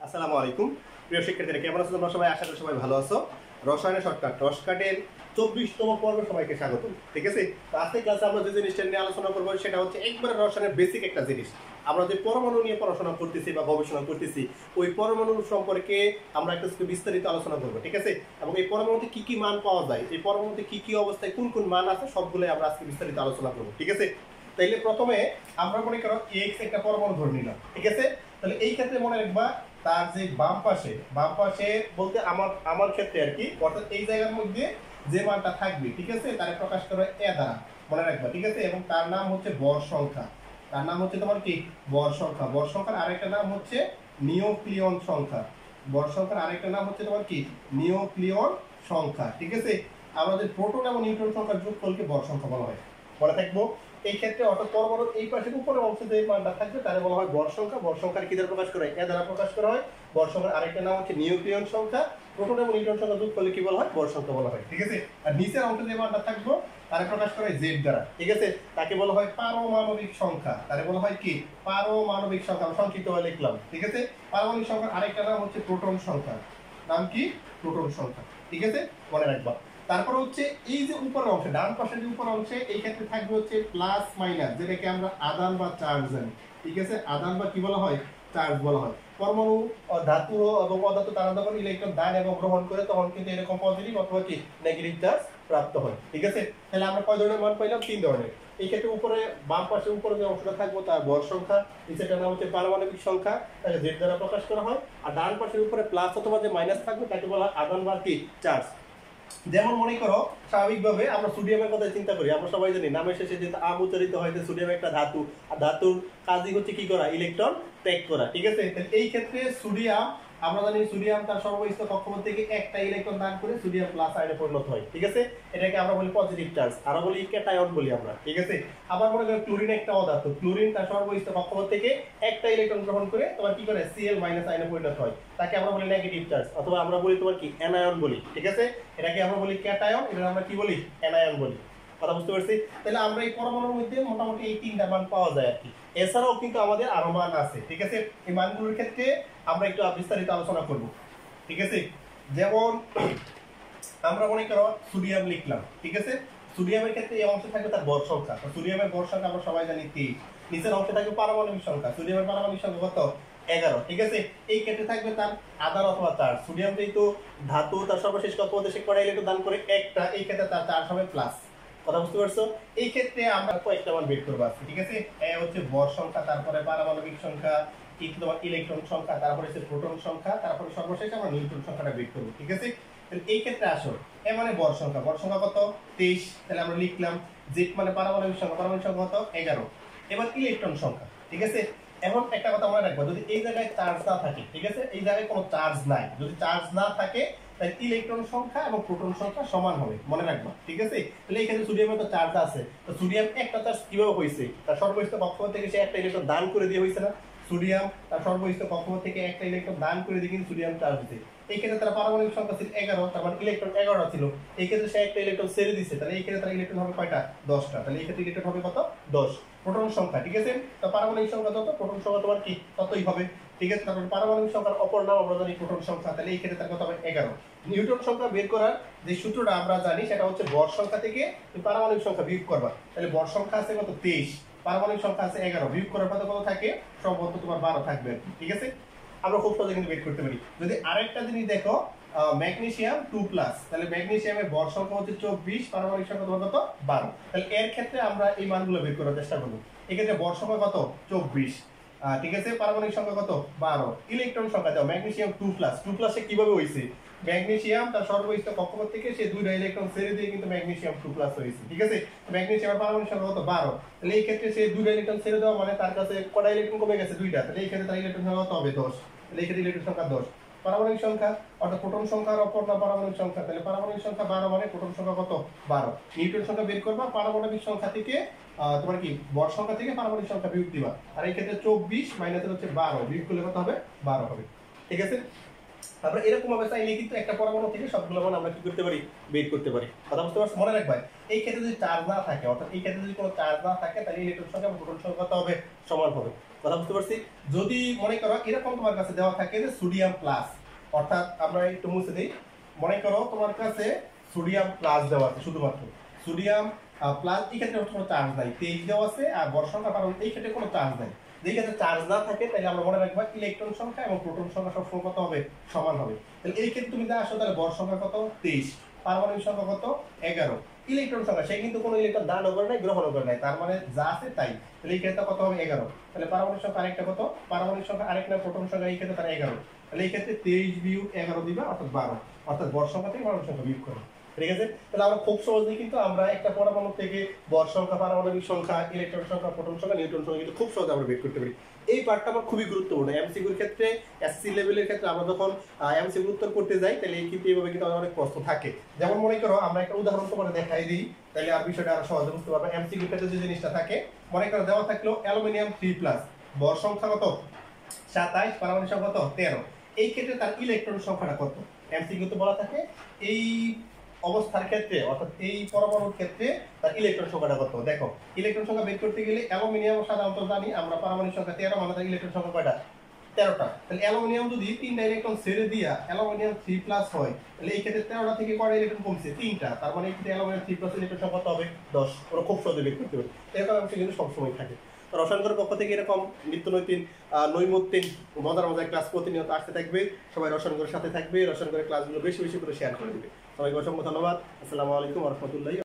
আসসালামু আলাইকুম প্রিয় শিক্ষার্থীরা, কেমন আছো তোমরা সবাই? আশা করি সবাই ভালো আছো। রসায়নের শর্টকাট রসকাটের 24তম পর্বে সবাইকে স্বাগত। ঠিক আছে, তো আজকে ক্লাসে আমরা যে জিনিসটা নিয়ে আলোচনা করবো সেটা হচ্ছে একবারে রসায়নের বেসিক একটা জিনিস। আমরা যে পরমাণু নিয়ে পড়াশোনা করতেছি বা গবেষণা করতেছি, ওই পরমাণু সম্পর্কে আমরা একটু বিস্তারিত আলোচনা করবো। ঠিক আছে, এবং এই পরমাণুতে কি কি মান পাওয়া যায়, এই পরমাণুতে কি কি অবস্থায় কোন কোন মান আছে, সবগুলোই আমরা আজকে বিস্তারিত আলোচনা করবো। ঠিক আছে, তাইলে প্রথমে আমরা মনে করো এক্স একটা পরমাণু ধরে নিলাম। ঠিক আছে, তাহলে এই ক্ষেত্রে মনে রাখবা তার যে বাম পাশে বলতে আমার ক্ষেত্রে আর কি, অর্থাৎ এই জায়গার মধ্যে যে মানটা থাকবে, ঠিক আছে, তারে প্রকাশ করা এ দ্বারা, মনে রাখবা। ঠিক আছে, এবং তার নাম হচ্ছে ভর সংখ্যা। তার নাম হচ্ছে তোমার কি ভর সংখ্যা। ভর সংখ্যার আরেকটা নাম হচ্ছে নিউক্লিয়ন সংখ্যা। ভর সংখ্যার আরেকটা নাম হচ্ছে তোমার কি নিউক্লিয়ন সংখ্যা। ঠিক আছে, আমাদের প্রোটন এবং নিউট্রন সংখ্যার যোগফলকে ভর সংখ্যা বলা হয়। মনে থাকবো এই ক্ষেত্রে, অর্থাৎ পরমাণুর এই পাশের উপরের অংশে যে মানটা থাকবে তারে বলা হয় ভর সংখ্যা। ভর সংখ্যার কি দ্বারা প্রকাশ করা হয়? এ দ্বারা প্রকাশ করা হয়। ভর সংখ্যার আরেকটা নাম হচ্ছে নিউক্লিয়ন সংখ্যা। প্রোটন এবং নিউট্রন সংখ্যা যোগ করলে কি বলা হয়? ভর সংখ্যা বলা হয়। ঠিক আছে, আর নিচের অংশে যে মানটা থাকবে তারে প্রকাশ করা হয় জেড দ্বারা। ঠিক আছে, তাকে বলা হয় পারমাণবিক সংখ্যা। তারে বলা হয় কি পারমাণবিক সংখ্যা, আমরা সংক্ষিপ্ত ভাবে লিখলাম। ঠিক আছে, পারমাণবিক সংখ্যার আরেকটা নাম হচ্ছে প্রোটন সংখ্যা। নাম কি? প্রোটন সংখ্যা। ঠিক আছে, মনে রাখবা। তারপর হচ্ছে এই যে উপরের অংশে, ডান পাশের যে উপরের অংশে, এই ক্ষেত্রে থাকবে হচ্ছে প্লাস মাইনাস, যেটাকে আমরা আদান বা চার্জ জানি। ঠিক আছে, আদান বা কি বলা হয়? চার্জ বলা হয়। পরমাণু ধাতু এবং অধাতু তারা যখন ইলেকট্রন দান এবং গ্রহণ করে তখন কিন্তু এরকম পজিটিভ অথবা কি নেগেটিভ চার্জ প্রাপ্ত হয়। ঠিক আছে, তাহলে আমরা কয় ধরনের মান পাইলাম? 3 ধরনের। এই ক্ষেত্রে উপরে বাম পাশে উপরে যে অংশটা থাকবে তার ভর সংখ্যা, নিচেটার নাম হচ্ছে পারমাণবিক সংখ্যা, তাকে জেড দ্বারা প্রকাশ করা হয়। আর ডান পাশের উপরে প্লাস অথবা যে মাইনাস থাকবে তাকে বলা হয় আদান বা কি চার্জ। যেমন মনে করো স্বাভাবিকভাবে আমরা সোডিয়ামের কথা চিন্তা করি, আমরা সবাই জানি নামের শেষে যে আম উচ্চারিত হয় যে সোডিয়াম একটা ধাতু, আর ধাতুর কাজই হচ্ছে কি করা? ইলেকট্রন ত্যাগ করা। ঠিক আছে, এই ক্ষেত্রে সোডিয়াম, আমরা জানি সোডিয়াম তার সর্বস্থ কক্ষপথ থেকে একটা ইলেকট্রন দান করে সোডিয়াম প্লাস আয়নে পরিণত হয়। ঠিক আছে, এটাকে আমরা বলি পজিটিভ চার্জ, আরো বলি ক্যাটায়ন বলি আমরা। ঠিক আছে, আবার মনে করি ক্লোরিন একটা অধাতু, ক্লোরিন তার সর্বস্থ কক্ষপথ থেকে একটা ইলেকট্রন গ্রহণ করে তোমার কি করে? Cl মাইনাস আয়নে পরিণত হয়, তাকে আমরা বলি নেগেটিভ চার্জ, অথবা আমরা বলি তোমার কি অ্যানায়ন বলি। ঠিক আছে, এটাকে আমরা বলি ক্যাটায়ন, এটা আমরা কি বলি? অ্যানায়ন বলি। কথা বুঝতে পারছি? তাহলে আমরা এই পরমাণুর মধ্যে মোটামুটি এই 3টা মান পাওয়া যায় আর কি। এছাড়াও কিন্তু আমাদের আরো মান আছে। ঠিক আছে, এই মানগুলোর ক্ষেত্রে আমরা একটু বিস্তারিত আলোচনা করব। ঠিক আছে, যেমন আমরা মনে করো সোডিয়াম লিখলাম। ঠিক আছে, সোডিয়ামের ক্ষেত্রে এই অংশে থাকবে তার ভর সংখ্যা। তো সোডিয়ামের ভর সংখ্যা আমরা সবাই জানি 3। নিচের অংশে থাকবে পারমাণবিক সংখ্যা। সোডিয়ামের পারমাণবিক সংখ্যা কত? 11। ঠিক আছে, এই ক্ষেত্রে থাকবে তার আধান অথবা চার্জ। সোডিয়াম যেহেতু ধাতু, তার সর্বশেষ কক্ষপথে সে কয়টা ইলেকট্রন দান করে? একটা। এই ক্ষেত্রে তার চার্জ হবে প্লাস। কথা বুঝতে পারছো? এই ক্ষেত্রে আমরা কয়েকটা মান বের করবো আজকে। ঠিক আছে, এ হচ্ছে ভর সংখ্যা, তারপরে পারমাণবিক সংখ্যা, কি তোমার ইলেকট্রন সংখ্যা, তারপরে হচ্ছে প্রোটন সংখ্যা, তারপরে সর্বশেষ আমরা নিউট্রন সংখ্যাটা বের করবো। ঠিক আছে, তাহলে এই ক্ষেত্রে আসো এ মানে ভর সংখ্যা। ভর সংখ্যা কত? 23। তাহলে আমরা লিখলাম জেড মানে পারমাণবিক সংখ্যা। পারমাণবিক সংখ্যা কত? 11। এবার ইলেকট্রন সংখ্যা। ঠিক আছে, এখন একটা কথা মনে রাখবো, যদি এই জায়গায় চার্জ না থাকে, ঠিক আছে, এই জায়গায় কোনো চার্জ নাই, যদি চার্জ না থাকে তাহলে ইলেকট্রন সংখ্যা এবং প্রোটন সংখ্যা সমান হবে, মনে রাখবো। ঠিক আছে, তাহলে এখানে সোডিয়ামের তো চার্জ আছে, তো সোডিয়াম একটা চার্জ কিভাবে হয়েছে? তার সর্বস্থ কক্ষপথ থেকে সে একটা ইলেকট্রন দান করে দিয়ে হয়েছে না? সোডিয়াম তার সর্বস্থ কক্ষপথ থেকে একটা ইলেকট্রন দান করে দিয়ে কিন্তু সোডিয়াম চার্জ দিতে। এই ক্ষেত্রে তার পারমাণবিক সংখ্যা ছিল 11, তার মানে ইলেকট্রন 11টা ছিল। এই ক্ষেত্রে সে একটা ইলেকট্রন ছেড়ে দিচ্ছে, তাহলে এই ক্ষেত্রে তার ইলেকট্রন হবে কয়টা? 10টা। তাহলে এই ক্ষেত্রে ইলেকট্রন হবে কত? 10। প্রোটন সংখ্যা, ঠিক আছে, তো পারমাণবিক সংখ্যা যত, প্রোটন সংখ্যা তোমার কি ততই হবে। ঠিক আছে, তারপর পারমাণবিক সংখ্যার অপর নাম আমরা জানি প্রোটন সংখ্যা, তাহলে এই ক্ষেত্রে তার কত হবে? 11। নিউটন সংখ্যা বের করার যে সূত্রটা আমরা জানি সেটা হচ্ছে ভর সংখ্যা থেকে পারমাণবিক সংখ্যা বিয়োগ করবা। তাহলে ভর সংখ্যা আছে কত? 23, পারমাণবিক সংখ্যা আছে 11, বিয়োগ করার পর কত থাকে? সম্ভবত তোমার 12 থাকবে। ঠিক আছে, আমরা খুব সহজে কিন্তু বের করতে পারি। যদি আরেকটা জিনিস দেখো, ম্যাগনেসিয়াম 2+, তাহলে ম্যাগনেসিয়ামের ভর সংখ্যা হচ্ছে 24, পারমাণবিক সংখ্যা তোমার কত? 12। তাহলে এর ক্ষেত্রে আমরা এই মানগুলো বের করার চেষ্টা করব। এক্ষেত্রে ভর সংখ্যা কত? 24। ঠিক আছে, পারমাণবিক সংখ্যা কত? 12। ইলেকট্রন সংখ্যা দাও, ম্যাগনেসিয়াম 2+। কিভাবে হয়েছে? ম্যাগনেসিয়াম তার সর্বস্থ কক্ষপথ থেকে সে 2টা ইলেকট্রন ছেড়ে দিয়ে কিন্তু ম্যাগনেসিয়াম 2+ হয়েছে। ঠিক আছে, ম্যাগনেসিয়ামের পারমাণবিক সংখ্যা কত? 12। তাহলে এই ক্ষেত্রে সে 2টা ইলেকট্রন ছেড়ে দেওয়া মানে তার কাছে কয়টা ইলেকট্রন কমে গেছে? 2টা। তাহলে এই ক্ষেত্রে তার ইলেকট্রন সংখ্যা কত হবে? 10। তাহলে এই ক্ষেত্রে ইলেকট্রন সংখ্যা 10। পারমাণবিক সংখ্যা অর্থাৎ প্রোটন সংখ্যার অপর নাম পারমাণবিক সংখ্যা, তাহলে পারমাণবিক সংখ্যা 12 মানে প্রোটন সংখ্যা কত? 12। নিউটন সংখ্যা বের করবা, পারমাণবিক সংখ্যা থেকে তোমার কি ভর সংখ্যা থেকে পারমাণবিক সংখ্যা বিয়োগ দিবা। আর এই ক্ষেত্রে 24 মাইনাস হচ্ছে 12, বিয়োগ করলে কত হবে? 12 হবে। ঠিক আছে, আমরা এরকম ভাবে চাইলে কিন্তু একটা পরমাণু থেকে সবগুলো মান আমরা কি করতে পারি? বের করতে পারি। কথা বুঝতে পারছো? মনে রাখবা এই ক্ষেত্রে যদি চার্জ না থাকে, অর্থাৎ এই ক্ষেত্রে যদি কোনো চার্জ না থাকে, তাহলে ইলেকট্রন সংখ্যা এবং প্রোটন সংখ্যা কত হবে? সমান হবে। কথা বুঝতে পারছি? যদি মনে করো এরকম তোমার কাছে দেওয়া থাকে যে সোডিয়াম প্লাস, অর্থাৎ আমরা একটু মুছে দিই, মনে করো তোমার কাছে সোডিয়াম প্লাস দেওয়া আছে, শুধুমাত্র সোডিয়াম প্লাস, এই ক্ষেত্রে কোনো চার্জ নাই, 23 দেওয়া আছে, আর বর সংখ্যা কারণ এই ক্ষেত্রে কোনো চার্জ নাই। যেই ক্ষেত্রে চার্জ না থাকে তাহলে আমরা মনে রাখবো ইলেকট্রন সংখ্যা এবং প্রোটন সংখ্যা সবসময় কত হবে, সমান হবে। তাহলে এই ক্ষেত্রে তুমি যা আসো, তাহলে বর সংখ্যা কত, 23, পারমাণবিক সংখ্যা কত, 11, ইলেকট্রন সংখ্যা সে কিন্তু কোনো ইলেকট্রন দানও করে নাই, গ্রহণও করে নাই, তার মানে যা আছে তাই। তাহলে এই ক্ষেত্রে কত হবে, 11। তাহলে পারমাণবিক সংখ্যা আরেকটা কত, পারমাণবিক সংখ্যা আরেকটা, প্রোটন সংখ্যা এই ক্ষেত্রে তার 11। তাহলে এই ক্ষেত্রে 23 বিয়োগ 11 দিবা, অর্থাৎ 12, অর্থাৎ বর সংখ্যা থেকে পারমাণবিক সংখ্যা বিয়োগ করো। ঠিক আছে? তাহলে আমরা খুব সহজেই কিন্তু আমরা একটা পরমাণু থেকে বর সংখ্যা, পারমাণবিক সংখ্যা, ইলেকট্রন সংখ্যা, প্রোটন সংখ্যা, নিউট্রন সংখ্যা কিন্তু খুব সহজে আমরা বের করতে পারি। এই পার্টটা আমার খুবই গুরুত্বপূর্ণ। এমসিকিউর ক্ষেত্রে, এসসি লেভেলের ক্ষেত্রে আমরা যখন এমসিকিউ উত্তর করতে যাই, তাহলে কিন্তু এইভাবে কিন্তু আমাদের অনেক প্রশ্ন থাকে। যেমন মনে করো আমরা একটা উদাহরণ তোমাকে দেখাই দিই, তাহলে আর বিষয়টা আরো সহজে বুঝতে পারবে। এমসিকিউর ক্ষেত্রে যে জিনিসটা থাকে, মনে করো দেওয়া থাকলো অ্যালুমিনিয়াম 3+, বর সংখ্যা কত, 27, পারমাণবিক সংখ্যা কত, 13। এই ক্ষেত্রে তার ইলেকট্রন সংখ্যাটা কত? এমসিকিউ তো বলা থাকে এই অবস্থার ক্ষেত্রে, অর্থাৎ এই পরমাণুর ক্ষেত্রে তার ইলেকট্রন সংখ্যাটা কত। দেখো, ইলেকট্রন সংখ্যা বের করতে গেলে অ্যালুমিনিয়াম সাধারণত জানি আমরা পারমাণবিক সংখ্যা 13, মানে তার ইলেকট্রন সংখ্যা কয়টা, 13টা। তাহলে অ্যালুমিনিয়াম যদি 3টা ইলেকট্রন ছেড়ে দিয়া অ্যালুমিনিয়াম 3+ হয়, তাহলে এই ক্ষেত্রে 13টা থেকে কয়টা ইলেকট্রন কমছে, 3টা। তার মানে এই ক্ষেত্রে অ্যালুমিনিয়াম 3+ ইলেকট্রন সংখ্যা কত হবে, 10। ওরা খুব সহজে বের করতে পারে। এরকম অংশ কিন্তু সবসময় থাকে। তো রসায়নের পক্ষ থেকে এরকম নিত্য নৈতিক নৈমিত্তিক মজার মজার ক্লাস প্রতিনিয়ত আসতে থাকবে। সবাই রসায়নের সাথে থাকবে, রসায়নের ক্লাসগুলো বেশি বেশি করে শেয়ার করে দিবে। সবাইকে অসংখ্য ধন্যবাদ। আসসালামু আলাইকুম ওয়া রাহমাতুল্লাহি।